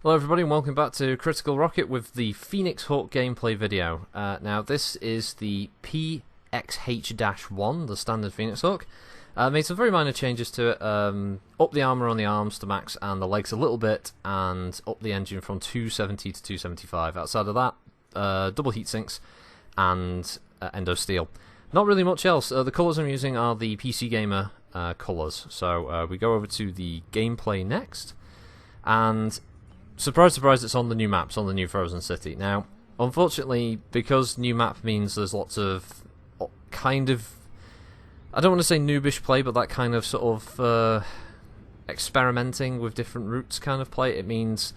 Hello everybody and welcome back to Critical Rocket with the Phoenix Hawk gameplay video. Now this is the PXH-1, the standard Phoenix Hawk. Made some very minor changes to it, up the armour on the arms to max and the legs a little bit, and up the engine from 270 to 275. Outside of that, double heat sinks and endo steel. Not really much else. The colours I'm using are the PC Gamer colours. So we go over to the gameplay next, and surprise, surprise, it's on the new maps, on the new Frozen City. Now, unfortunately, because new map means there's lots of kind of, I don't want to say noobish play, but that kind of sort of experimenting with different routes kind of play. It means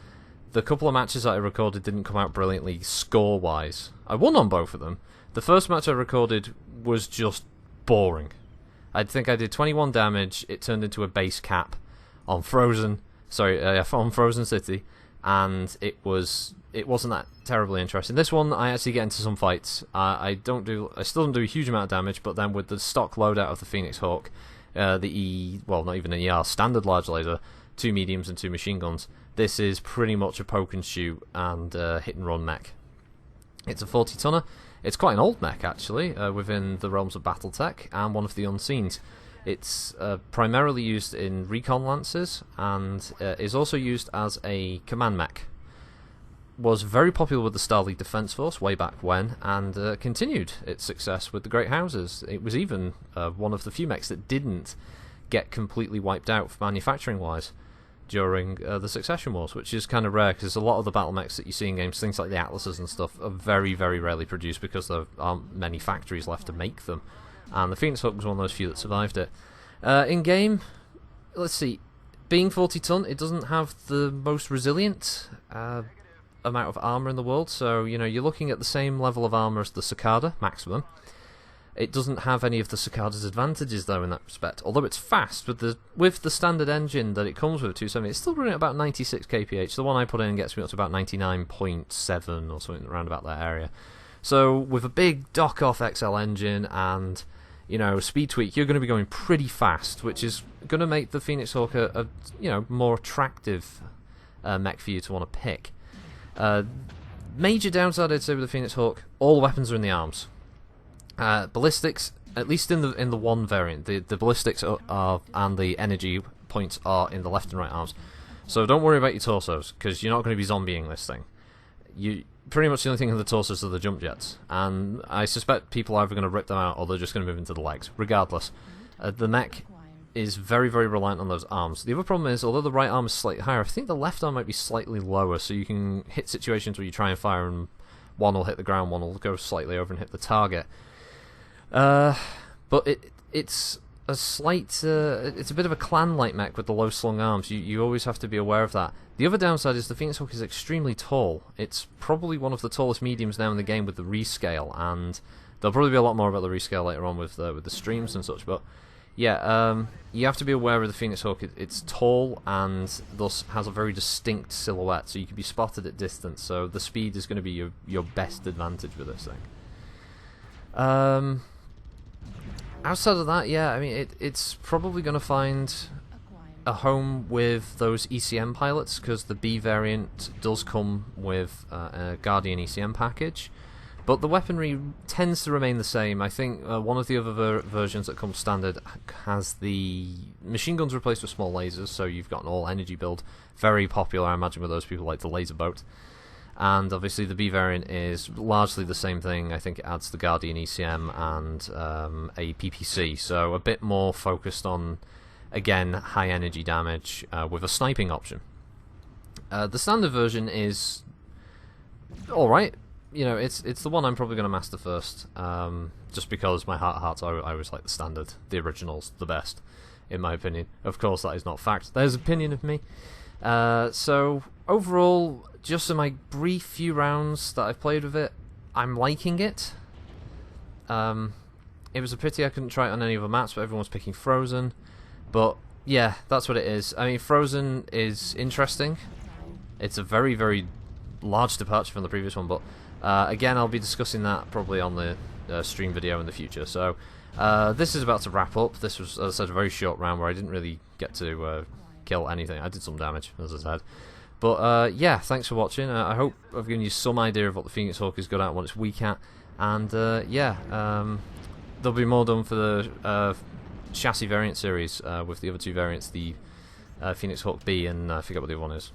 the couple of matches that I recorded didn't come out brilliantly score-wise. I won on both of them. The first match I recorded was just boring. I think I did 21 damage, it turned into a base cap on Frozen, on Frozen City, and it wasn't that terribly interesting. This one, I actually get into some fights. I still don't do a huge amount of damage, but then with the stock loadout of the Phoenix Hawk, not even an ER, standard large laser, 2 mediums and 2 machine guns, this is pretty much a poke and shoot and hit and run mech. It's a 40-tonner. It's quite an old mech, actually, within the realms of Battletech, and one of the Unseens. It's primarily used in recon lances, and is also used as a command mech. Was very popular with the Starleague Defense Force way back when, and continued its success with the Great Houses. It was even one of the few mechs that didn't get completely wiped out manufacturing-wise during the Succession Wars, which is kind of rare, because a lot of the battle mechs that you see in games, things like the Atlases and stuff, are very, very rarely produced because there aren't many factories left to make them. And the Phoenix Hawk was one of those few that survived it. In-game, let's see, being 40-ton, it doesn't have the most resilient amount of armour in the world, so you know, you're looking at the same level of armour as the Cicada, maximum. It doesn't have any of the Cicada's advantages, though, in that respect. Although it's fast, with the standard engine that it comes with, 270, it's still running at about 96 kph. The one I put in gets me up to about 99.7 or something around about that area. So, with a big dock-off XL engine and, you know, speed tweak, you're going to be going pretty fast, which is going to make the Phoenix Hawk a more attractive mech for you to want to pick. Major downside, I'd say, with the Phoenix Hawk, all the weapons are in the arms. Ballistics, at least in the one variant, the ballistics are and the energy points are in the left and right arms. So don't worry about your torsos, because you're not going to be zombieing this thing. Pretty much the only thing in the torsos are the jump jets, and I suspect people are either going to rip them out or they're just going to move into the legs. Regardless, the mech is very, very reliant on those arms. The other problem is, although the right arm is slightly higher, I think the left arm might be slightly lower, so you can hit situations where you try and fire and one will hit the ground, one will go slightly over and hit the target. But it's a slight, it's a bit of a clan-like mech with the low-slung arms. You always have to be aware of that. The other downside is the Phoenix Hawk is extremely tall. It's probably one of the tallest mediums now in the game with the rescale, and there'll probably be a lot more about the rescale later on with the streams and such. But yeah, you have to be aware of the Phoenix Hawk. It's tall and thus has a very distinct silhouette, so you can be spotted at distance. So the speed is going to be your best advantage with this thing. Outside of that, yeah, I mean, it's probably going to find a home with those ECM pilots, because the B variant does come with a Guardian ECM package, but the weaponry tends to remain the same. I think one of the other versions that comes standard has the machine guns replaced with small lasers, so you've got an all-energy build, very popular, I imagine, with those people like the laser boat. And obviously the B variant is largely the same thing. I think it adds the Guardian ECM and a PPC, so a bit more focused on, again, high energy damage with a sniping option. The standard version is alright. You know, it's the one I'm probably going to master first, just because my heart of hearts, I always like the standard. The original's the best, in my opinion. Of course, that is not fact. There's opinion of me. So, overall, just in my brief few rounds that I've played with it, I'm liking it. It was a pity I couldn't try it on any other maps, but everyone's picking Frozen. But, yeah, that's what it is. I mean, Frozen is interesting. It's a very, very large departure from the previous one, but again, I'll be discussing that probably on the stream video in the future. So, this is about to wrap up. This was, as I said, a very short round where I didn't really get to kill anything. I did some damage, as I said. But yeah, thanks for watching. I hope I've given you some idea of what the Phoenix Hawk is good at and what it's weak at. And yeah, there'll be more done for the chassis variant series with the other two variants, the Phoenix Hawk B and I forget what the other one is.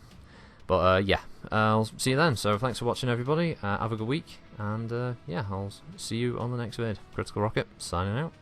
But yeah, I'll see you then. So thanks for watching, everybody. Have a good week, and yeah, I'll see you on the next vid. Critical Rocket signing out.